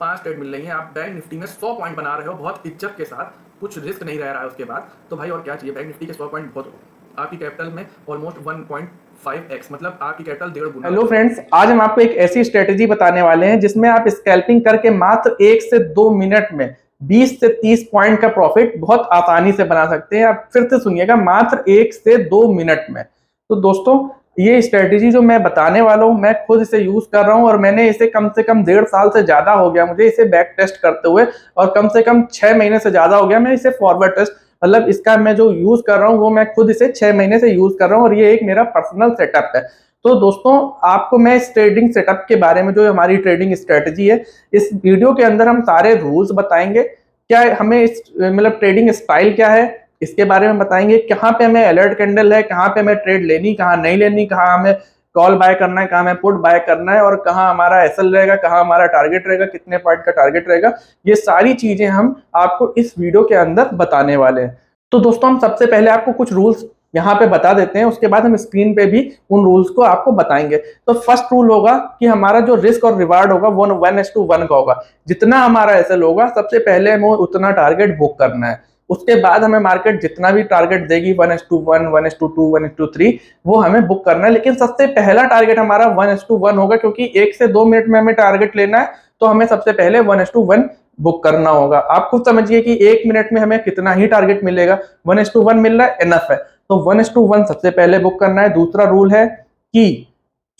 5 trade मिल रही हैं, आप बैंक निफ्टी में 100 पॉइंट बना रहे हो बहुत इज्जत के साथ, कुछ रिस्क नहीं रह रहा है उसके बाद, तो भाई और क्या चाहिए। बैंक निफ्टी के 100 पॉइंट बहुत आपकी कैपिटल में ऑलमोस्ट 1.5x, मतलब आपकी कैपिटल 1.5 गुना। हेलो फ्रेंड्स, आज हम आपको एक ऐसी स्ट्रेटेजी बताने वाले हैं जिसमें आप स्कैल्पिंग करके मात्र 1 से 2 मिनट में 20 से 30 पॉइंट का प्रॉफिट बहुत आसानी से बना सकते हैं। आप फिर से सुनिएगा, मात्र 1 से 2 मिनट में। तो दोस्तों, ये स्ट्रेटेजी जो मैं बताने वाला हूँ, मैं खुद इसे यूज कर रहा हूँ और मैंने इसे कम से कम 1.5 साल से ज्यादा हो गया मुझे इसे बैक टेस्ट करते हुए, और कम से कम 6 महीने से ज्यादा हो गया मैं इसे फॉरवर्ड टेस्ट, मतलब इसका मैं जो यूज कर रहा हूँ वो मैं खुद इसे 6 महीने से यूज कर रहा हूँ और ये एक मेरा पर्सनल सेटअप है। तो दोस्तों, आपको मैं इस ट्रेडिंग सेटअप के बारे में, जो हमारी ट्रेडिंग स्ट्रेटजी है, इस वीडियो के अंदर हम सारे रूल्स बताएंगे। क्या हमें इस मतलब ट्रेडिंग स्टाइल क्या है इसके बारे में बताएंगे, कहाँ पे हमें अलर्ट कैंडल है, कहाँ पे हमें ट्रेड लेनी, कहाँ नहीं लेनी, कहाँ हमें कॉल बाय करना है, कहाँ हमें पुट बाय करना है, और कहाँ हमारा एसएल रहेगा, कहाँ हमारा टारगेट रहेगा, कितने पॉइंट का टारगेट रहेगा। ये सारी चीजें हम आपको इस वीडियो के अंदर बताने वाले हैं। तो दोस्तों, हम सबसे पहले आपको कुछ रूल्स यहाँ पे बता देते हैं, उसके बाद हम स्क्रीन पे भी उन रूल्स को आपको बताएंगे। तो फर्स्ट रूल होगा कि हमारा जो रिस्क और रिवार्ड होगा वो 1:1 का होगा। जितना हमारा एसएल होगा, सबसे पहले हमें उतना टारगेट बुक करना है। उसके बाद हमें मार्केट जितना भी टारगेट देगी 1:1, 1:2, 1:3, वो हमें बुक करना है। लेकिन सबसे पहला टारगेट हमारा 1:1 होगा, क्योंकि 1 से 2 मिनट में हमें टारगेट लेना है, तो हमें सबसे पहले 1:1 बुक करना होगा। आप खुद समझिए कि 1 मिनट में हमें कितना ही टारगेट मिलेगा, 1:1 मिल रहा है, इनफ है। तो 1:1 सबसे पहले बुक करना है। दूसरा रूल है कि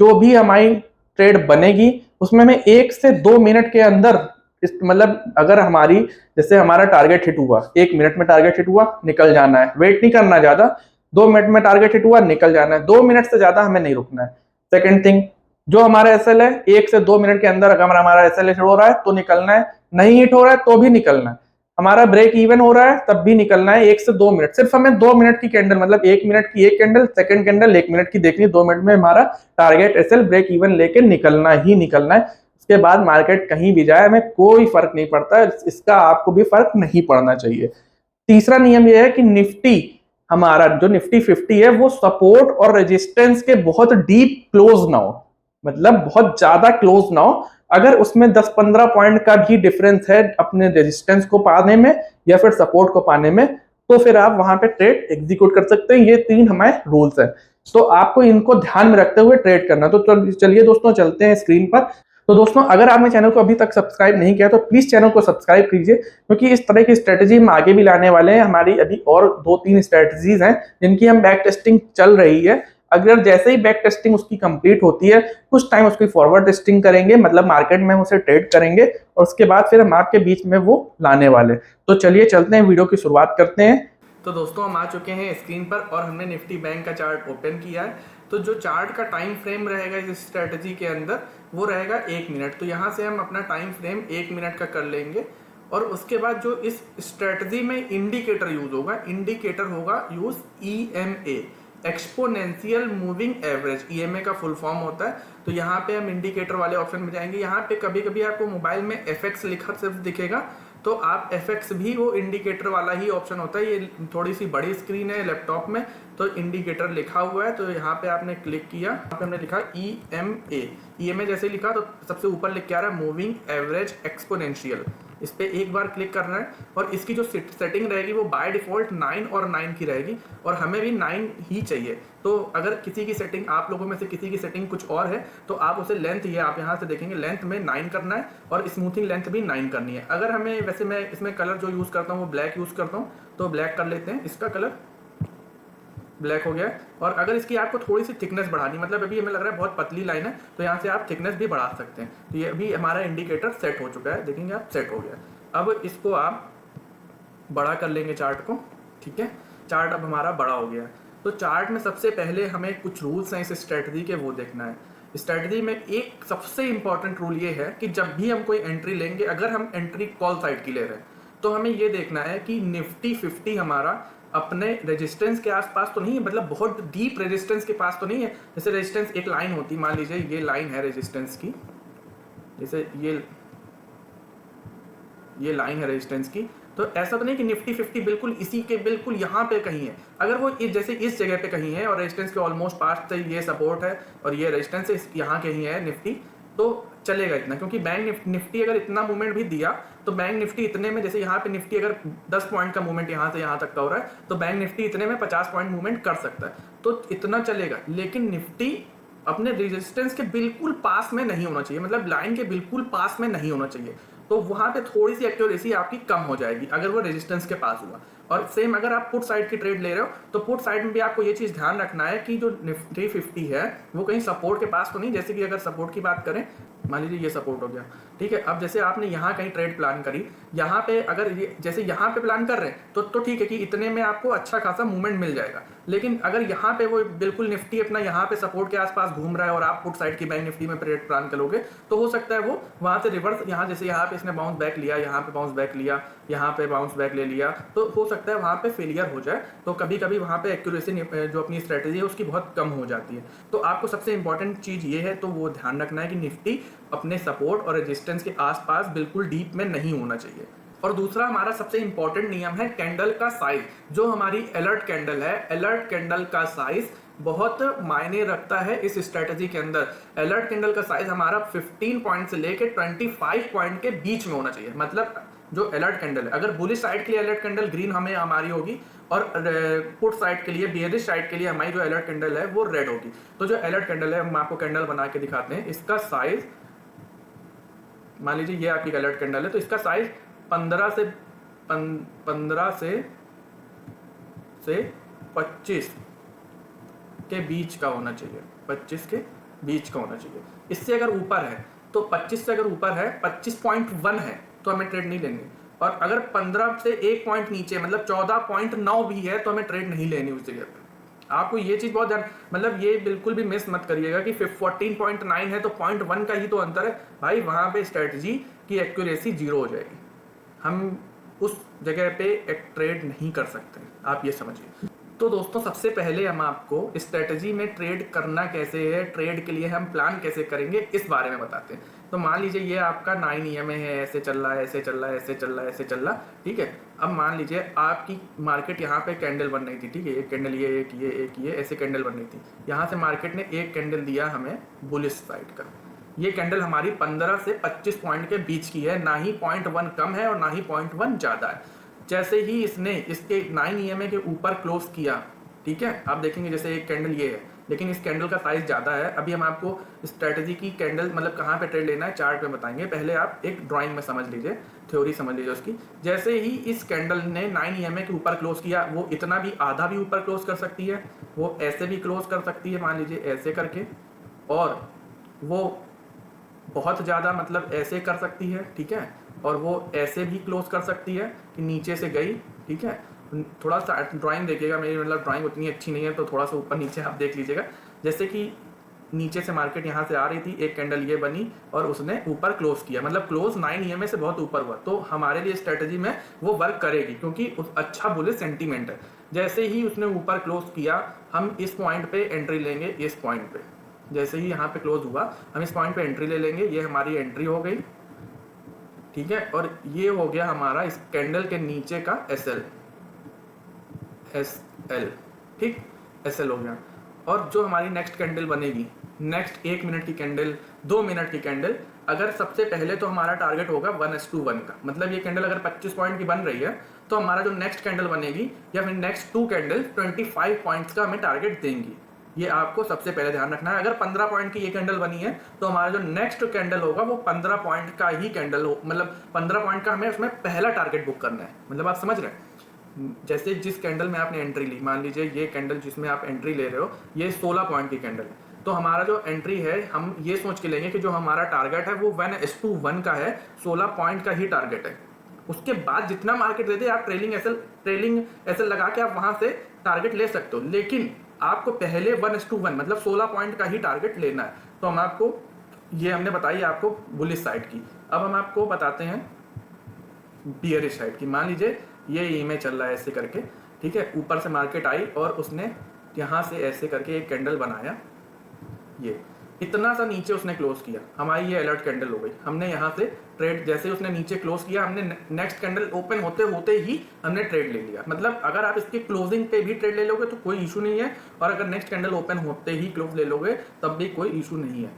जो भी हमारी ट्रेड बनेगी उसमें हमें 1 से 2 मिनट के अंदर, मतलब अगर हमारी, जैसे हमारा टारगेट हिट हुआ, 1 मिनट में टारगेट हिट हुआ, निकल जाना है, वेट नहीं करना ज्यादा। 2 मिनट में टारगेट हिट हुआ, निकल जाना है, 2 मिनट से ज्यादा हमें नहीं रुकना है। सेकंड थिंग, जो हमारा एसएल है, 1 से 2 मिनट के अंदर अगर हमारा एसएल हिट हो रहा है तो निकलना है, नहीं हिट हो रहा है तो भी निकलना है। हमारा ब्रेक इवन हो रहा है तब भी निकलना है। 1 से 2 मिनट, सिर्फ हमें 2 मिनट की कैंडल, मतलब 1 मिनट की एक कैंडल, सेकंड कैंडल 1 मिनट की देखनी है। 2 मिनट में हमारा टारगेट एसएल ब्रेक इवन लेके निकलना ही निकलना है। उसके बाद मार्केट कहीं भी जाए, हमें कोई फर्क नहीं पड़ता, इसका आपको भी फर्क नहीं पड़ना चाहिए। तीसरा नियम यह है कि निफ्टी, हमारा जो निफ्टी 50 है, वो सपोर्ट और रेजिस्टेंस के बहुत डीप क्लोज ना हो, मतलब बहुत ज्यादा क्लोज ना हो। अगर उसमें 10-15 पॉइंट का भी डिफरेंस है अपने रेजिस्टेंस को पाने में या फिर सपोर्ट को पाने में, तो फिर आप वहां पे ट्रेड एग्जीक्यूट कर सकते हैं। ये 3 हमारे रूल्स हैं, तो आपको इनको ध्यान में रखते हुए ट्रेड करना। तो चलिए दोस्तों, चलते हैं स्क्रीन पर। तो दोस्तों, अगर आपने चैनल को अभी तक सब्सक्राइब नहीं किया तो प्लीज चैनल को सब्सक्राइब कीजिए, क्योंकि इस तरह की स्ट्रेटेजी हम आगे भी लाने वाले हैं। हमारी अभी और 2-3 स्ट्रेटेजीज हैं जिनकी हम बैक टेस्टिंग चल रही है। अगर जैसे ही बैक टेस्टिंग उसकी कंप्लीट होती है, कुछ टाइम उसकी फॉरवर्ड टेस्टिंग करेंगे, मतलब मार्केट में हम उसे ट्रेड करेंगे, और उसके बाद फिर हम आपके बीच में वो लाने वाले। तो चलिए चलते हैं, वीडियो की शुरुआत करते हैं। तो दोस्तों, हम आ चुके हैं स्क्रीन पर और हमने निफ्टी बैंक का चार्ट ओपन किया है। तो जो चार्ट का टाइम फ्रेम रहेगा इस स्ट्रेटजी के अंदर, वो रहेगा 1 मिनट। तो यहाँ से हम अपना टाइम फ्रेम 1 मिनट का कर लेंगे। और उसके बाद जो इस स्ट्रेटजी में इंडिकेटर यूज होगा, इंडिकेटर होगा use EMA, exponential moving average. EMA का फुल फॉर्म होता है। तो यहाँ पे हम इंडिकेटर वाले ऑप्शन में जाएंगे। यहाँ पे कभी कभी आपको मोबाइल में FX लिखा सिर्फ दिखेगा, तो आप FX भी वो इंडिकेटर वाला ही ऑप्शन होता है। ये थोड़ी सी बड़ी स्क्रीन है लैपटॉप में, तो इंडिकेटर लिखा हुआ है। तो यहाँ पे आपने क्लिक किया, यहाँ पे हमने लिखा EMA जैसे लिखा तो सबसे ऊपर लिख के आ रहा है मूविंग एवरेज एक्सपोनेंशियल। इस पर एक बार क्लिक करना है और इसकी जो सेटिंग रहेगी वो बाय डिफॉल्ट 9 और 9 की रहेगी, और हमें भी 9 ही चाहिए। तो अगर किसी की सेटिंग, आप लोगों में से किसी की सेटिंग कुछ और है, तो आप उसे लेंथ, ये आप यहाँ से देखेंगे, लेंथ में 9 करना है और स्मूथिंग लेंथ भी 9 करनी है। अगर हमें, वैसे मैं इसमें कलर जो यूज़ करता हूँ वो ब्लैक यूज़ करता हूँ, तो ब्लैक कर लेते हैं। इसका कलर ब्लैक हो गया। और अगर इसकी आपको थोड़ी सी थिकनेस बढ़ानी, मतलब अभी हमें लग रहा है बहुत पतली लाइन है, तो यहाँ से आप थिकनेस भी बढ़ा सकते हैं। तो ये अभी हमारा इंडिकेटर सेट हो चुका है, देखेंगे आप, सेट हो गया। अब इसको आप बड़ा कर लेंगे चार्ट को, ठीक है। चार्ट अब हमारा बड़ा हो गया। तो चार्ट में सबसे पहले हमें कुछ रूल्स हैं इस स्ट्रेटजी के, वो देखना है। स्ट्रेटजी में एक सबसे इंपॉर्टेंट रूल ये है कि जब भी हम कोई एंट्री लेंगे, अगर हम एंट्री कॉल साइड की ले रहे हैं, तो हमें ये देखना है कि निफ्टी 50 हमारा अपने रेजिस्टेंस के आसपास तो नहीं है, मतलब बहुत डीप रेजिस्टेंस के पास तो नहीं है। जैसे रेजिस्टेंस एक लाइन होती, मान लीजिए ये लाइन है रेजिस्टेंस की, जैसे ये लाइन है रेजिस्टेंस की, तो ऐसा तो नहीं कि निफ्टी 50 बिल्कुल इसी के बिल्कुल यहाँ पे कहीं है। अगर वो जैसे इस जगह पे कहीं है और रेजिस्टेंस के ऑलमोस्ट पास से ये सपोर्ट है और ये रेजिस्टेंस यहाँ कहीं है निफ्टी, तो चलेगा इतना, क्योंकि बैंक निफ्टी अगर इतना मूवमेंट भी दिया तो बैंक निफ्टी इतने में, जैसे यहाँ पे निफ्टी अगर 10 पॉइंट का मूवमेंट यहाँ से यहाँ तक का हो रहा है तो बैंक निफ्टी इतने में 50 पॉइंट मूवमेंट कर सकता है, तो इतना चलेगा। लेकिन निफ्टी अपने रेजिस्टेंस के बिल्कुल पास में नहीं होना चाहिए, मतलब लाइन के बिल्कुल पास में नहीं होना चाहिए, तो वहां पे थोड़ी सी एक्यूरेसी आपकी कम हो जाएगी अगर वो रेजिस्टेंस के पास हुआ। और सेम अगर आप पुट साइड की ट्रेड ले रहे हो तो पुट साइड में भी आपको ये चीज ध्यान रखना है कि जो निफ्टी 50 है वो कहीं सपोर्ट के पास तो नहीं। जैसे कि अगर सपोर्ट की बात करें, मान लीजिए ये सपोर्ट हो गया, ठीक है। अब जैसे आपने यहाँ कहीं ट्रेड प्लान करी, यहाँ पे अगर जैसे यहाँ पे प्लान कर रहे हैं तो ठीक है कि इतने में आपको अच्छा खासा मूवमेंट मिल जाएगा। लेकिन अगर यहाँ पे वो बिल्कुल निफ्टी अपना यहाँ पे सपोर्ट के आसपास घूम रहा है और आप पुट साइड की बैंक निफ्टी में ट्रेड प्लान करोगे तो हो सकता है वो वहां से रिवर्स, यहाँ जैसे यहाँ पे इसने बाउंस बैक लिया, यहाँ पे बाउंस बैक लिया, यहाँ पे बाउंस बैक ले लिया, तो हो सकता है वहां पे फेलियर हो जाए। तो कभी कभी वहां पे एक्यूरेसी जो अपनी स्ट्रेटेजी है उसकी बहुत कम हो जाती है। तो आपको सबसे इंपॉर्टेंट चीज ये है तो वो ध्यान रखना है कि निफ्टी अपने सपोर्ट और रेजिस्टेंस के आसपास बिल्कुल डीप में नहीं होना चाहिए। और दूसरा हमारा सबसे इंपॉर्टेंट नियम है कैंडल का साइज। जो हमारी अलर्ट कैंडल है, अलर्ट कैंडल का साइज बहुत मायने रखता है इस स्ट्रेटजी के अंदर। अलर्ट कैंडल का साइज हमारा 15 पॉइंट से लेकर 25 पॉइंट के बीच में होना चाहिए। मतलब जो अलर्ट कैंडल है, अगर बुलिश साइड के लिए अलर्ट कैंडल ग्रीन हमारी होगी और पुट साइड के लिए, बेयरिश साइड के लिए हमारी जो अलर्ट कैंडल है वो रेड होगी। तो जो अलर्ट कैंडल है हम आपको कैंडल बना के दिखाते हैं। इसका साइज मान लीजिए ये आपकी अलर्ट कैंडल है तो इसका साइज 15 से 25 के बीच का होना चाहिए, 25 के बीच का होना चाहिए। इससे अगर ऊपर है तो 25 से अगर ऊपर है, 25.1 है तो हमें ट्रेड नहीं लेनी। और अगर 15 से 1 पॉइंट नीचे मतलब 14.9 भी है तो हमें ट्रेड नहीं लेनी उस जगह पे। आपको ये चीज बहुत मतलब ये बिल्कुल भी मिस मत करिएगा कि 14.9 है तो 0.1 का ही तो अंतर है भाई, वहां पे स्ट्रेटजी की एक्यूरेसी 0 हो जाएगी। हम उस जगह पे एक ट्रेड नहीं कर सकते, आप ये समझिए। तो दोस्तों सबसे पहले हम आपको स्ट्रेटजी में ट्रेड करना कैसे है, ट्रेड के लिए हम प्लान कैसे करेंगे इस बारे में बताते हैं। तो मान लीजिए ये आपका 9 EMA है, ऐसे चल रहा है, ऐसे चल रहा है, ऐसे चल रहा है, ऐसे चल रहा, ठीक है। अब मान लीजिए आपकी मार्केट यहाँ पे कैंडल बन रही थी, ठीक है, एक कैंडल ये ऐसे कैंडल बन रही थी। यहाँ से मार्केट ने एक कैंडल दिया हमें बुलिश साइड का। ये कैंडल हमारी 15 से 25 पॉइंट के बीच की है, ना ही 0.1 कम है और ना ही 0.1 ज्यादा है। जैसे ही इसने इसके 9 EMA के ऊपर क्लोज किया, ठीक है, आप देखेंगे जैसे एक कैंडल ये है लेकिन इस कैंडल का साइज ज्यादा है। अभी हम आपको स्ट्रेटजी की कैंडल मतलब कहाँ पे ट्रेड लेना है चार्ट पे बताएंगे, पहले आप एक ड्राइंग में समझ लीजिए, थ्योरी समझ लीजिए उसकी। जैसे ही इस कैंडल ने 9 EMA के ऊपर क्लोज किया, वो इतना भी आधा भी ऊपर क्लोज कर सकती है, वो ऐसे भी क्लोज कर सकती है, मान लीजिए ऐसे करके, और वो बहुत ज़्यादा मतलब ऐसे कर सकती है, ठीक है, और वो ऐसे भी क्लोज कर सकती है कि नीचे से गई, ठीक है। थोड़ा सा ड्राइंग देखिएगा, मेरी मतलब ड्राइंग उतनी अच्छी नहीं है तो थोड़ा सा ऊपर नीचे आप देख लीजिएगा। जैसे कि नीचे से मार्केट यहाँ से आ रही थी, एक कैंडल ये बनी और उसने ऊपर क्लोज किया, मतलब क्लोज 9 EMA से बहुत ऊपर हुआ, तो हमारे लिए स्ट्रेटजी में वो वर्क करेगी क्योंकि अच्छा बुलिश सेंटीमेंट है। जैसे ही उसने ऊपर क्लोज किया, हम इस पॉइंट पे एंट्री लेंगे, इस पॉइंट पे जैसे ही यहाँ पे क्लोज हुआ हम इस पॉइंट पे एंट्री ले लेंगे, ये हमारी एंट्री हो गई, ठीक है। और ये हो गया हमारा इस कैंडल के नीचे का SL, ठीक, SL हो गया। और जो हमारी नेक्स्ट कैंडल बनेगी, नेक्स्ट 1 मिनट की कैंडल, 2 मिनट की कैंडल, अगर सबसे पहले तो हमारा टारगेट होगा 1:1 का, मतलब ये कैंडल अगर 25 पॉइंट की बन रही है तो हमारा जो नेक्स्ट कैंडल बनेगी या फिर नेक्स्ट 2 कैंडल 25 पॉइंट्स का हमें टारगेट देंगी। ये आपको सबसे पहले ध्यान रखना है। अगर 15 पॉइंट की ये कैंडल बनी है तो हमारा जो नेक्स्ट कैंडल होगा वो 15 पॉइंट का ही कैंडल हो, मतलब 15 पॉइंट का हमें उसमें पहला टारगेट बुक करना है। मतलब आप समझ रहे हैं, जैसे जिस कैंडल में आपने एंट्री ली, मान लीजिए ये कैंडल जिसमें आप एंट्री ले रहे हो ये 16 पॉइंट की कैंडल है, तो हमारा जो एंट्री है हम ये सोच के लेंगे कि जो हमारा टारगेट है वो 1:1 का है, 16 पॉइंट का ही टारगेट है। उसके बाद जितना मार्केट दे दे आप ट्रेलिंग एसएल लगा के आप वहां से टारगेट ले सकते हो, लेकिन आपको पहले 1:1 मतलब 16 पॉइंट का ही टारगेट लेना है। तो हम आपको ये हमने बताई आपको बुलिश साइड की। अब हम आपको बताते हैं बियरिश साइड की। मान लीजिए ये EMA चल रहा है ऐसे करके, ठीक है, ऊपर से मार्केट आई और उसने यहाँ से ऐसे करके एक कैंडल बनाया, ये इतना सा नीचे उसने क्लोज किया, हमारी ये अलर्ट कैंडल हो गई। हमने यहाँ से ट्रेड, जैसे उसने नीचे क्लोज किया, हमने नेक्स्ट कैंडल ओपन होते होते ही हमने ट्रेड ले लिया। मतलब अगर आप इसके क्लोजिंग पे भी ट्रेड ले लोगे तो कोई इशू नहीं है, और अगर नेक्स्ट कैंडल ओपन होते ही क्लोज ले लोगे तब भी कोई इशू नहीं है।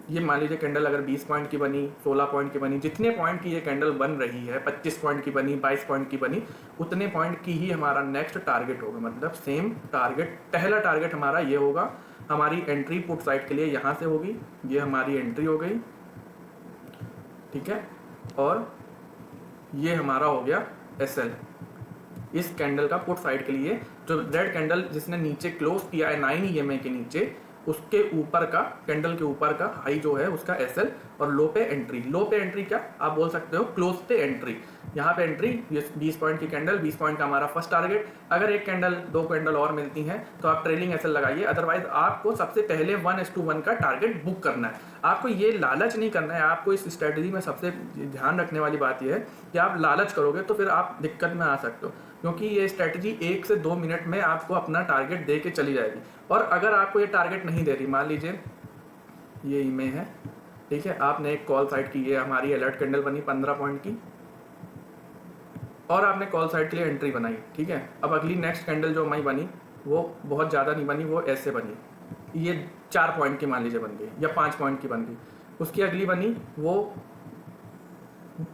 ये मान लीजिए कैंडल अगर 20 पॉइंट की बनी, 16 पॉइंट की बनी, जितने पॉइंट की ये कैंडल बन रही है, 25 पॉइंट की बनी, 22 पॉइंट की बनी, उतने पॉइंट की ही हमारा नेक्स्ट टारगेट होगा। मतलब सेम टारगेट, पहला टारगेट हमारा ये होगा, हमारी एंट्री पुट साइड के लिए यहाँ से होगी, ये हमारी एंट्री हो गई, ठीक है। और ये हमारा हो गया SL, इस कैंडल का पुट साइड के लिए जो रेड कैंडल जिसने नीचे क्लोज किया है 9 EMA के नीचे, उसके ऊपर का, कैंडल के ऊपर का हाई जो है उसका SL, और लो पे एंट्री। लो पे एंट्री क्या आप बोल सकते हो, क्लोज पे एंट्री। यहाँ पे एंट्री, ये 20 पॉइंट की कैंडल, 20 पॉइंट का हमारा फर्स्ट टारगेट। अगर एक कैंडल, दो कैंडल और मिलती हैं तो आप ट्रेलिंग SL लगाइए, अदरवाइज आपको सबसे पहले 1:1 का टारगेट बुक करना है। आपको ये लालच नहीं करना है। आपको इस स्ट्रेटजी में सबसे ध्यान रखने वाली बात यह है कि आप लालच करोगे तो फिर आप दिक्कत में आ सकते हो, क्योंकि ये स्ट्रेटजी 1 से 2 मिनट में आपको अपना टारगेट दे के चली जाएगी। और अगर आपको ये टारगेट नहीं दे रही, मान लीजिए ये EMA है, ठीक है, आपने एक कॉल साइड की, ये हमारी अलर्ट कैंडल बनी 15 पॉइंट की, और आपने कॉल साइड के लिए एंट्री बनाई, ठीक है। अब अगली नेक्स्ट कैंडल जो हमारी बनी वो बहुत ज़्यादा नहीं बनी, वो ऐसे बनी, ये 4 पॉइंट की मान लीजिए बन गई, या 5 पॉइंट की बन गई। उसकी अगली बनी वो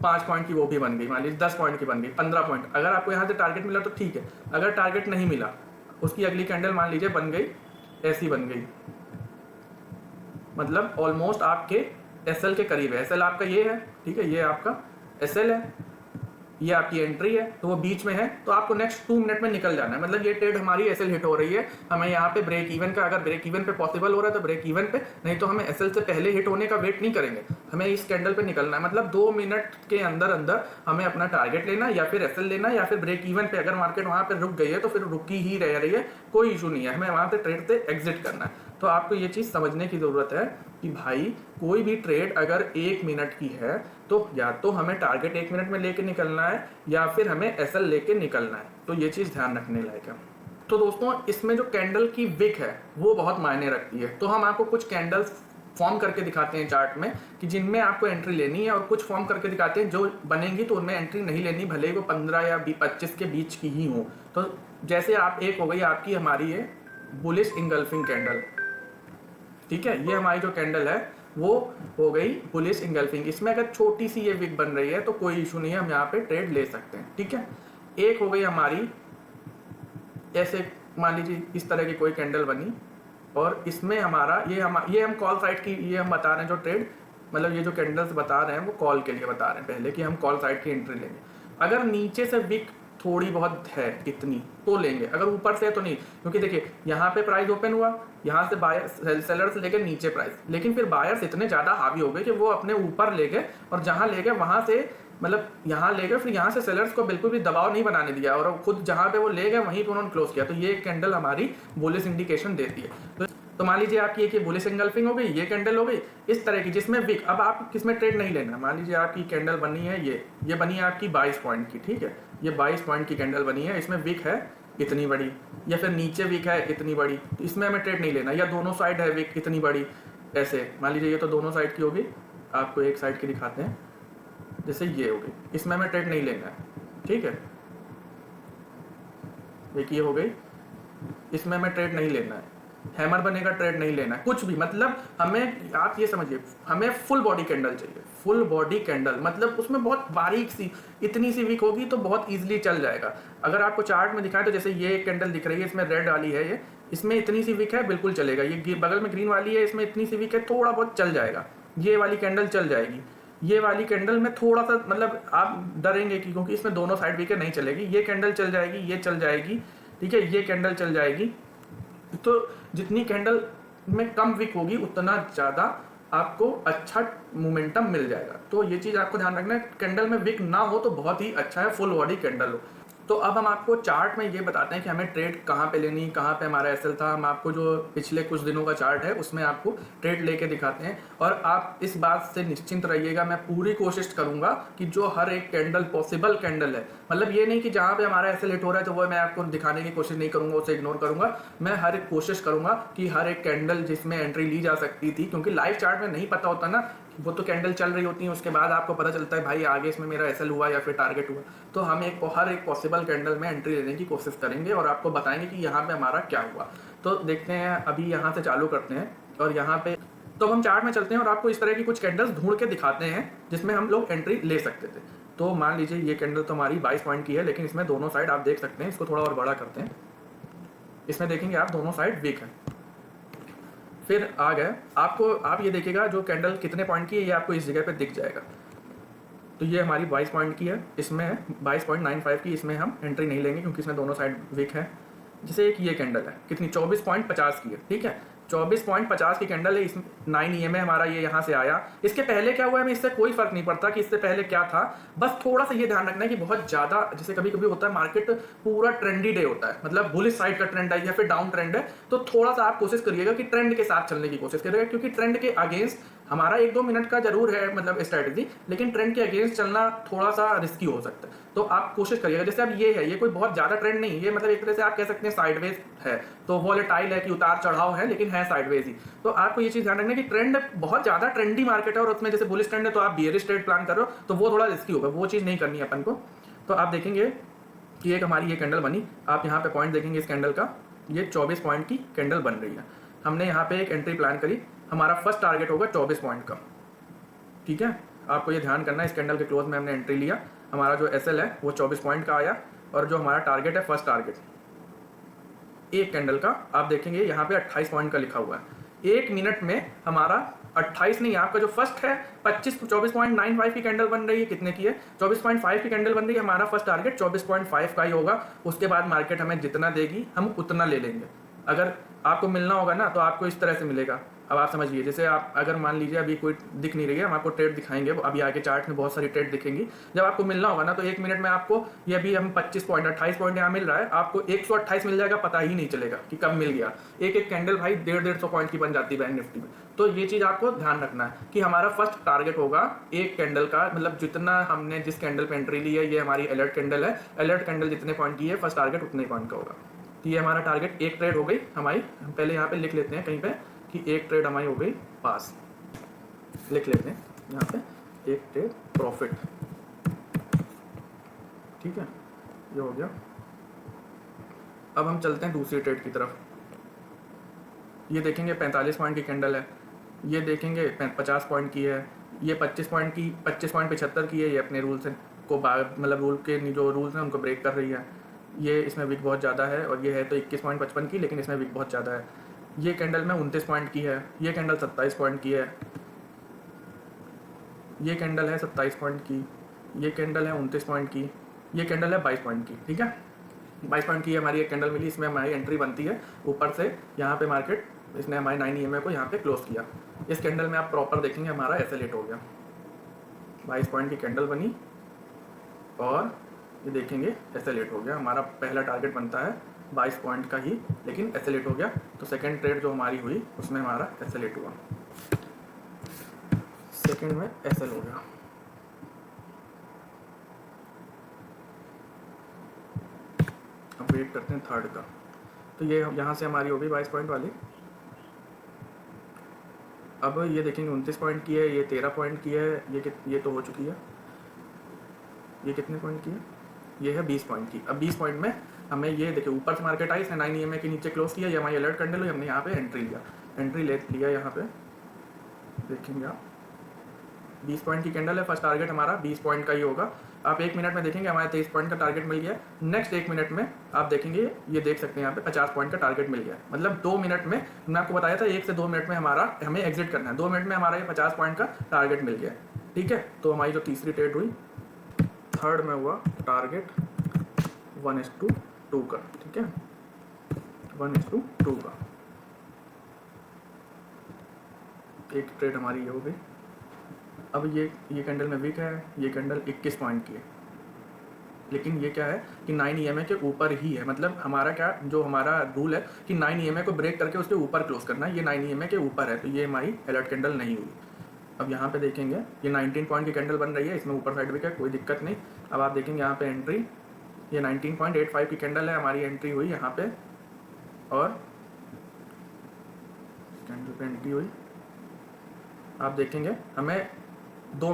5 पॉइंट की, वो भी बन गई, मान लीजिए 10 पॉइंट की बन गई, 15 पॉइंट। अगर आपको यहाँ से टारगेट मिला तो ठीक है, अगर टारगेट नहीं मिला, उसकी अगली कैंडल मान लीजिए बन गई ऐसी बन गई, मतलब ऑलमोस्ट आपके SL के करीब है। SL आपका ये है, ठीक है, ये आपका SL है, ये आपकी एंट्री है, तो वो बीच में है, तो आपको नेक्स्ट 2 मिनट में निकल जाना है। मतलब ये ट्रेड हमारी SL हिट हो रही है, हमें यहाँ पे ब्रेक इवन का, अगर ब्रेक इवन पे पॉसिबल हो रहा है तो ब्रेक इवन पे, नहीं तो हमें SL से पहले हिट होने का वेट नहीं करेंगे, हमें इस कैंडल पे निकलना है। मतलब 2 मिनट के अंदर अंदर हमें अपना टारगेट लेना, या फिर SL लेना, या फिर ब्रेक इवन पे। अगर मार्केट वहाँ पे रुक गई है तो फिर रुकी ही रह रही है, कोई इशू नहीं है, हमें वहाँ से ट्रेड से एग्जिट करना है। तो आपको ये चीज़ समझने की ज़रूरत है कि भाई कोई भी ट्रेड अगर 1 मिनट की है तो या तो हमें टारगेट 1 मिनट में लेके निकलना है, या फिर हमें SL लेके निकलना है। तो ये चीज़ ध्यान रखने लायक है। तो दोस्तों, इसमें जो कैंडल की विक है वो बहुत मायने रखती है। तो हम आपको कुछ कैंडल फॉर्म करके दिखाते हैं चार्ट में कि जिनमें आपको एंट्री लेनी है, और कुछ फॉर्म करके दिखाते हैं जो बनेंगी तो उनमें एंट्री नहीं लेनी, भले ही वो 15 या 25 के बीच की ही हो। तो जैसे आप, एक हो गई आपकी हमारी ये बुलिश इंगल्फिंग कैंडल, ठीक है, ये हमारी जो कैंडल है वो हो गई बुलिश इंगल्फिंग। इसमें अगर छोटी सी ये विक बन रही है तो कोई इशू नहीं है, हम यहाँ पे ट्रेड ले सकते हैं, ठीक है। एक हो गई हमारी ऐसे, मान लीजिए इस तरह की कोई कैंडल बनी, और इसमें हमारा ये हम कॉल साइड की, ये हम बता रहे हैं जो ट्रेड, मतलब ये जो कैंडल्स बता रहे हैं वो कॉल के लिए बता रहे हैं पहले कि हम कॉल साइड की एंट्री लेंगे। अगर नीचे से विक थोड़ी बहुत है इतनी तो लेंगे, अगर ऊपर से है तो नहीं, क्योंकि देखिए यहाँ पे प्राइस ओपन हुआ, यहाँ से बायर सेलर्स लेके नीचे प्राइस, लेकिन फिर बायर्स इतने ज़्यादा हावी हो गए कि वो अपने ऊपर ले गए, और जहाँ ले गए वहाँ से, मतलब यहाँ ले गए, फिर यहाँ से सेलर्स को बिल्कुल भी दबाव नहीं बनाने दिया, और खुद जहाँ पे वो ले गए वहीं पे उन्होंने क्लोज किया। तो ये कैंडल हमारी बुलिश इंडिकेशन देती है। तो मान लीजिए आपकी एक बुलिश इंगल्फिंग हो गई, ये कैंडल हो गई इस तरह की जिसमें विक, अब आप किसमें ट्रेड नहीं लेना। मान लीजिए आपकी कैंडल बनी है ये बनी है आपकी 22 पॉइंट की, ठीक है, ये 22 पॉइंट की कैंडल बनी है, इसमें विक है इतनी बड़ी, या फिर नीचे विक है इतनी बड़ी, तो इसमें हमें ट्रेड नहीं लेना। या दोनों साइड है विक इतनी बड़ी, ऐसे मान लीजिए ये तो दोनों साइड की होगी, आपको एक साइड की दिखाते हैं, जैसे ये होगी, इसमें हमें ट्रेड नहीं लेना है, ठीक है। एक ये हो गई, इसमें हमें ट्रेड नहीं लेना है, हैमर बनेगा ट्रेड नहीं लेना है, कुछ भी। मतलब हमें, आप ये समझिए, हमें फुल बॉडी कैंडल चाहिए, फुल बॉडी कैंडल, मतलब उसमें बहुत बारीक सी इतनी सी वीक होगी तो बहुत इजीली चल जाएगा। अगर आपको चार्ट में दिखाएं तो जैसे ये एक कैंडल दिख रही है, इसमें रेड वाली है, ये इसमें इतनी सी वीक है, बिल्कुल चलेगा। ये बगल में ग्रीन वाली है, इसमें इतनी सी वीक है, थोड़ा बहुत चल जाएगा। ये वाली कैंडल चल जाएगी, ये वाली कैंडल में थोड़ा सा, मतलब आप डरेंगे कि क्योंकि इसमें दोनों साइड वीक है, नहीं चलेगी। ये कैंडल चल जाएगी, ये चल जाएगी, ठीक है, ये कैंडल चल जाएगी। तो जितनी कैंडल में कम विक होगी उतना ज़्यादा आपको अच्छा मोमेंटम मिल जाएगा। तो ये चीज़ आपको ध्यान रखना है, कैंडल में विक ना हो तो बहुत ही अच्छा है, फुल बॉडी कैंडल हो। तो अब हम आपको चार्ट में ये बताते हैं कि हमें ट्रेड कहाँ पे लेनी, कहाँ पे हमारा SL था। हम आपको जो पिछले कुछ दिनों का चार्ट है उसमें आपको ट्रेड लेके दिखाते हैं, और आप इस बात से निश्चिंत रहिएगा, मैं पूरी कोशिश करूंगा कि जो हर एक कैंडल पॉसिबल कैंडल है, मतलब ये नहीं कि जहाँ पे हमारा SL हिट हो रहा है तो वो मैं आपको दिखाने की कोशिश नहीं करूंगा, उसे इग्नोर करूंगा। मैं हर एक कोशिश करूंगा कि हर एक कैंडल जिसमें एंट्री ली जा सकती थी, क्योंकि लाइव चार्ट में नहीं पता होता ना, वो तो कैंडल चल रही होती है, उसके बाद आपको पता चलता है भाई आगे इसमें मेरा SL हुआ या फिर टारगेट हुआ। तो हम हर एक पॉसिबल कैंडल में एंट्री लेने की कोशिश करेंगे और आपको बताएंगे कि यहाँ पे हमारा क्या हुआ। तो देखते हैं, अभी यहाँ से चालू करते हैं, और यहाँ पे तो अब हम चार्ट में चलते हैं और आपको इस तरह की कुछ कैंडल्स ढूंढ के दिखाते हैं जिसमें हम लोग एंट्री ले सकते थे। तो मान लीजिए ये कैंडल तो हमारी 22 पॉइंट की है, लेकिन इसमें दोनों साइड आप देख सकते हैं, इसको थोड़ा और बड़ा करते हैं, इसमें देखेंगे आप दोनों साइड वीक है। फिर आ गए आपको, आप ये देखिएगा जो कैंडल कितने पॉइंट की है ये आपको इस जगह पे दिख जाएगा। तो ये हमारी 22 पॉइंट की है, इसमें 22.95 की, इसमें हम एंट्री नहीं लेंगे क्योंकि इसमें दोनों साइड वीक है। जैसे एक ये कैंडल है कितनी 24.50 की है, ठीक है, 24.50 की कैंडल है, इसमें 9 EMA हमारा ये यहाँ से आया। इसके पहले क्या हुआ है हमें इससे कोई फर्क नहीं पड़ता कि इससे पहले क्या था, बस थोड़ा सा ये ध्यान रखना है कि बहुत ज़्यादा, जैसे कभी कभी होता है मार्केट पूरा ट्रेंडी डे होता है, मतलब बुलिश साइड का ट्रेंड है या फिर डाउन ट्रेंड है, तो थोड़ा सा आप कोशिश करिएगा कि ट्रेंड के साथ चलने की कोशिश करिएगा, क्योंकि ट्रेंड के अगेंस्ट हमारा 1-2 मिनट का जरूर है मतलब स्ट्रैटेजी, लेकिन ट्रेंड के अगेंस्ट चलना थोड़ा सा रिस्की हो सकता है। तो आप कोशिश करिएगा, जैसे अब ये है, ये कोई बहुत ज़्यादा ट्रेंड नहीं है, मतलब एक तरह से आप कह सकते हैं साइडवेज है, तो वॉलेटाइल है कि उतार चढ़ाव है, लेकिन है साइडवेज ही। तो आपको ये चीज़ ध्यान रखना कि ट्रेंड बहुत ज़्यादा ट्रेंडी मार्केट है और उसमें जैसे बुलिश ट्रेंड है तो आप बियरिश ट्रेड प्लान कर रहे हो तो वो थोड़ा रिस्की होगा, वो चीज़ नहीं करनी है अपन को। तो आप देखेंगे कि एक हमारी ये कैंडल बनी, आप यहाँ पे पॉइंट देखेंगे इस कैंडल का, ये 24 पॉइंट की कैंडल बन रही है। हमने यहाँ पे एक एंट्री प्लान करी, हमारा फर्स्ट टारगेट होगा 24 पॉइंट का, ठीक है। आपको ये ध्यान करना है, इस कैंडल के क्लोज में हमने एंट्री लिया, हमारा जो SL है वो 24 पॉइंट का आया, और जो हमारा टारगेट है फर्स्ट टारगेट एक कैंडल का, आप देखेंगे यहाँ पे 28 पॉइंट का लिखा हुआ है। एक मिनट में हमारा 28 नहीं, आपका जो फर्स्ट है 24.95 की कैंडल बन रही है, कितने की है 24.5 की कैंडल बन रही है, हमारा फर्स्ट टारगेट 24.5 का ही होगा। उसके बाद मार्केट हमें जितना देगी हम उतना ले लेंगे। अगर आपको मिलना होगा ना तो आपको इस तरह से मिलेगा। अब आप समझिए, जैसे आप अगर मान लीजिए अभी कोई दिख नहीं रही है, हम आपको ट्रेड दिखाएंगे, अभी आगे चार्ट में बहुत सारी ट्रेड दिखेंगी। जब आपको मिलना होगा ना तो एक मिनट में आपको, ये अभी हम 25 पॉइंट 28 पॉइंट यहाँ मिल रहा है, आपको 128 मिल जाएगा, पता ही नहीं चलेगा कि कब मिल गया। एक एक कैंडल भाई 150-150 पॉइंट की बन जाती है बैंक निफ्टी में। तो ये चीज़ आपको ध्यान रखना है कि हमारा फर्स्ट टारगेट होगा एक कैंडल का, मतलब जितना हमने जिस कैंडल पे एंट्री ली है, ये हमारी अलर्ट कैंडल है, अलर्ट कैंडल जितने पॉइंट की है फर्स्ट टारगेट उतने पॉइंट का होगा। तो ये हमारा टारगेट एक ट्रेड हो गई हमारी, हम पहले यहाँ पे लिख लेते हैं कहीं पे कि एक ट्रेड हमारी हो गई पास, लिख लेते हैं यहाँ पे एक ट्रेड प्रॉफिट, ठीक है, ये हो गया। अब हम चलते हैं दूसरी ट्रेड की तरफ। ये देखेंगे 45 पॉइंट की कैंडल है, ये देखेंगे 50 पॉइंट की है, ये 25 पॉइंट की 25.75 की है, ये अपने रूल से को मतलब रूल के जो रूल्स हैं उनको ब्रेक कर रही है। ये इसमें विक बहुत ज़्यादा है, और ये है तो 21.55 की, लेकिन इसमें विक बहुत ज़्यादा है। ये कैंडल में 29 पॉइंट की है, ये कैंडल 27 पॉइंट की है, ये कैंडल है 27 पॉइंट की, ये कैंडल है 29 पॉइंट की, ये कैंडल है 22 पॉइंट की, ठीक है। 22 पॉइंट की हमारी एक कैंडल मिली, इसमें हमारी एंट्री बनती है ऊपर से, यहाँ पे मार्केट इसने हमारे 9 EMA को यहाँ पे क्लोज किया। इस कैंडल में आप प्रॉपर देखेंगे हमारा SL8 हो गया, 22 पॉइंट की कैंडल बनी, और ये देखेंगे SL8 हो गया। हमारा पहला टारगेट बनता है 22 पॉइंट का ही, लेकिन SL8 हो गया। तो सेकंड ट्रेड जो हमारी हुई उसमें हमारा SL8 हुआ, सेकंड में SL हो गया। अब वेट करते हैं थर्ड का। तो ये यहाँ से हमारी हो गई 22 पॉइंट वाली। अब ये देखेंगे 29 पॉइंट की है, ये 13 पॉइंट की है, ये तो हो चुकी है। ये कितने पॉइंट की है, ये है 20 पॉइंट की। अब 20 पॉइंट में हमें ये देखिए ऊपर से मार्केट आई, इसने 9 EMA के नीचे क्लोज किया, ये हमारी अलर्ट कैंडल हुई, हमने यहाँ पे एंट्री लिया, एंट्री ले लिया। यहाँ पे देखेंगे आप 20 पॉइंट की कैंडल है, फर्स्ट टारगेट हमारा 20 पॉइंट का ही होगा। आप एक मिनट में देखेंगे हमारा 23 पॉइंट का टारगेट मिल गया। नेक्स्ट एक मिनट में आप देखेंगे, ये देख सकते हैं यहाँ पे 50 पॉइंट का टारगेट मिल गया। मतलब 2 मिनट में, मैंने आपको बताया था 1 से 2 मिनट में हमारा हमें एग्जिट करना है, 2 मिनट में हमारा ये 50 पॉइंट का टारगेट मिल गया, ठीक है। तो हमारी जो तीसरी ट्रेड हुई, थर्ड में हुआ टारगेट 1:2 का, ठीक है, 1:2 का एक ट्रेड हमारी ये हो गई। अब ये कैंडल में वीक है, ये कैंडल 21 पॉइंट की है, लेकिन ये क्या है कि 9 EMA के ऊपर ही है। मतलब हमारा क्या, जो हमारा रूल है कि 9 EMA को ब्रेक करके उसके ऊपर क्लोज करना है, ये 9 EMA के ऊपर है, तो ये हमारी अलर्ट कैंडल नहीं हुई। अब यहाँ पे देखेंगे ये 19 पॉइंट की कैंडल बन रही है, इसमें ऊपर साइड वीक है, कोई दिक्कत नहीं। अब आप देखेंगे यहाँ पे एंट्री, ये 19.85 की कैंडल है, हमारी एंट्री हुई यहाँ पे, और कैंडल पे एंट्री हुई। आप देखेंगे हमें 2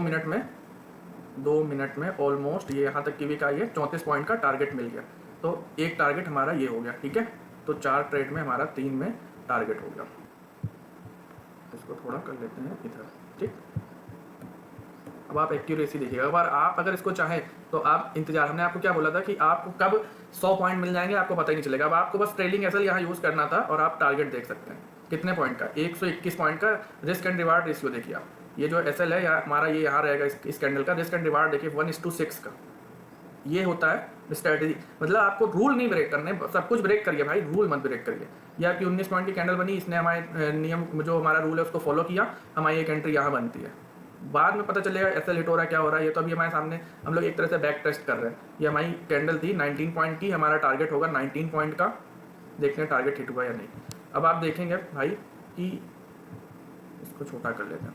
मिनट में ऑलमोस्ट ये यहाँ तक की वीक आई है, 34 पॉइंट का टारगेट मिल गया। तो एक टारगेट हमारा ये हो गया, ठीक है। तो 4 ट्रेड में हमारा 3 में टारगेट हो गया। इसको थोड़ा कर लेते हैं इधर, ठीक। अब आप एक्यूरेसी देखिएगा, अगर इसको चाहें तो आप इंतजार, हमने आपको क्या बोला था कि आपको कब 100 पॉइंट मिल जाएंगे आपको पता ही नहीं चलेगा। अब आपको बस ट्रेलिंग एसएल यहाँ यूज़ करना था और आप टारगेट देख सकते हैं कितने पॉइंट का, 121 पॉइंट का रिस्क एंड रिवार्ड रेशियो देखिए आप। ये जो एसएल है या हमारा ये यहाँ रहेगा इस कैंडल का रिस्क एंड रिवार्ड देखिए 1:6 का। ये होता है स्ट्रैटेजी, मतलब आपको रूल नहीं ब्रेक करने, सब कुछ ब्रेक करिए भाई, रूल मत ब्रेक करिए। ये आपकी 19 पॉइंट की कैंडल बनी, इसने हमारे नियम जो हमारा रूल है उसको फॉलो किया, हमारी एक एंट्री यहाँ बनती है। बाद में पता चलेगा एसएल हिट हो रहा है क्या हो रहा है, ये तो अभी हमारे सामने हम लोग एक तरह से बैक टेस्ट कर रहे हैं। ये हमारी कैंडल थी 19 पॉइंट की, हमारा टारगेट होगा 19 पॉइंट का, देखते हैं टारगेट हिट हुआ या नहीं। अब आप देखेंगे भाई कि इसको छोटा कर लेते हैं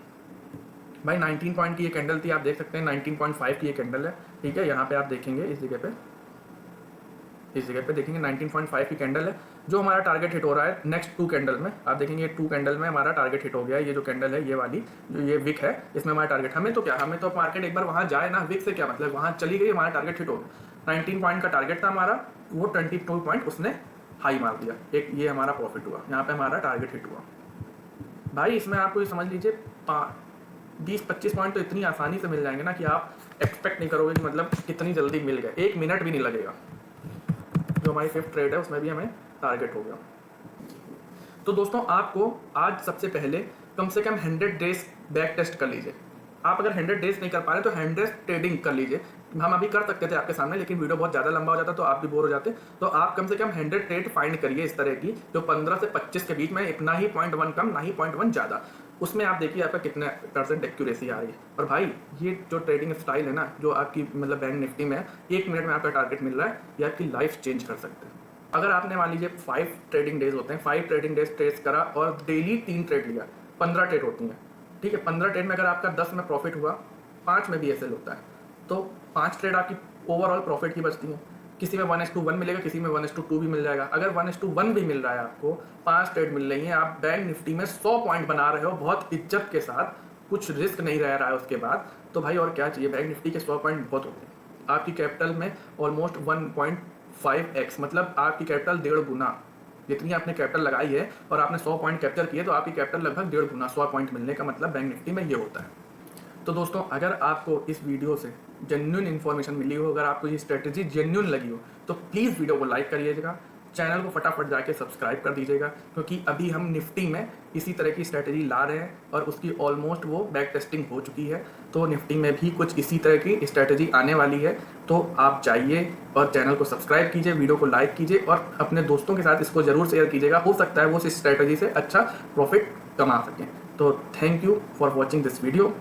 भाई, 19 पॉइंट की ये कैंडल थी, आप देख सकते हैं 19.5 की ये कैंडल है, ठीक है। यहाँ पे आप देखेंगे इस जगह पे देखेंगे 19.5 की कैंडल है, जो हमारा टारगेट हिट हो रहा है नेक्स्ट 2 कैंडल में। आप देखेंगे 2 कैंडल में हमारा टारगेट हिट हो गया है। ये जो कैंडल है ये वाली, जो ये विक है, इसमें हमारा टारगेट, हमें तो मार्केट एक बार वहाँ जाए ना, विक से क्या मतलब, वहाँ चली गई हमारा टारगेट हिट हो गया। 19 पॉइंट का टारगेट था हमारा, वो 22 पॉइंट उसने हाई मार दिया, एक ये हमारा प्रॉफिट हुआ, यहाँ पे हमारा टारगेट हिट हुआ। भाई इसमें आपको ये समझ लीजिए 20-25 पॉइंट तो इतनी आसानी से मिल जाएंगे ना कि आप एक्सपेक्ट नहीं करोगे कि मतलब कितनी जल्दी मिल गए, 1 मिनट भी नहीं लगेगा। जो हमारी 5th ट्रेड है उसमें भी हमें टारगेट हो गया। तो दोस्तों आपको आज सबसे पहले कम से कम 100 डेज बैक टेस्ट कर लीजिए। आप अगर 100 डेज नहीं कर पा रहे तो 100 ट्रेडिंग कर लीजिए। हम अभी कर सकते थे आपके सामने, लेकिन वीडियो बहुत ज़्यादा लंबा हो जाता तो आप भी बोर हो जाते। तो आप कम से कम 100 ट्रेड फाइंड करिए इस तरह की, जो 15 से 25 के बीच में, इतना ही 0.1 कम, ना ही 0.1 ज़्यादा। उसमें आप देखिए आपका कितने % एक्यूरेसी आ रही है। और भाई ये जो ट्रेडिंग स्टाइल है ना, जो आपकी मतलब बैंक निफ्टी में 1 मिनट में आपका टारगेट मिल रहा है, ये आपकी लाइफ चेंज कर सकते हैं। अगर आपने मान लीजिए 5 ट्रेडिंग डेज होते हैं, 5 ट्रेडिंग डेज ट्रेड करा और डेली 3 ट्रेड लिया, 15 ट्रेड होती हैं, ठीक है। 15 ट्रेड में अगर आपका 10 में प्रॉफिट हुआ, 5 में भी एसएल होता है, तो 5 ट्रेड आपकी ओवरऑल प्रॉफिट की बचती हैं। किसी में 1:1 मिलेगा, किसी में 1:2 भी मिल जाएगा। अगर 1:1 भी मिल रहा है आपको, 5 ट्रेड मिल रही हैं, आप बैंक निफ्टी में 100 पॉइंट बना रहे हो बहुत इज्जत के साथ, कुछ रिस्क नहीं रह रहा है उसके बाद, तो भाई और क्या चाहिए। बैंक निफ्टी के 100 पॉइंट बहुत होते हैं। आपकी कैपिटल में ऑलमोस्ट 1.5x, मतलब आपकी कैपिटल 1.5 गुना, जितनी आपने कैपिटल लगाई है और आपने 100 पॉइंट कैप्चर किए, तो आपकी कैपिटल लगभग 1.5 गुना, 100 पॉइंट मिलने का मतलब बैंक निफ्टी में ये होता है। तो दोस्तों अगर आपको इस वीडियो से जेन्युइन इन्फॉर्मेशन मिली हो, अगर आपको ये स्ट्रेटजी जेन्युइन लगी हो, तो प्लीज़ वीडियो को लाइक करिएगा, चैनल को फटाफट जाके सब्सक्राइब कर दीजिएगा, क्योंकि अभी हम निफ्टी में इसी तरह की स्ट्रेटजी ला रहे हैं और उसकी ऑलमोस्ट वो बैक टेस्टिंग हो चुकी है। तो निफ्टी में भी कुछ इसी तरह की स्ट्रेटजी आने वाली है। तो आप जाइए और चैनल को सब्सक्राइब कीजिए, वीडियो को लाइक कीजिए और अपने दोस्तों के साथ इसको ज़रूर शेयर कीजिएगा। हो सकता है वो इस स्ट्रेटजी से अच्छा प्रॉफिट कमा सकें। तो thank you for watching this video.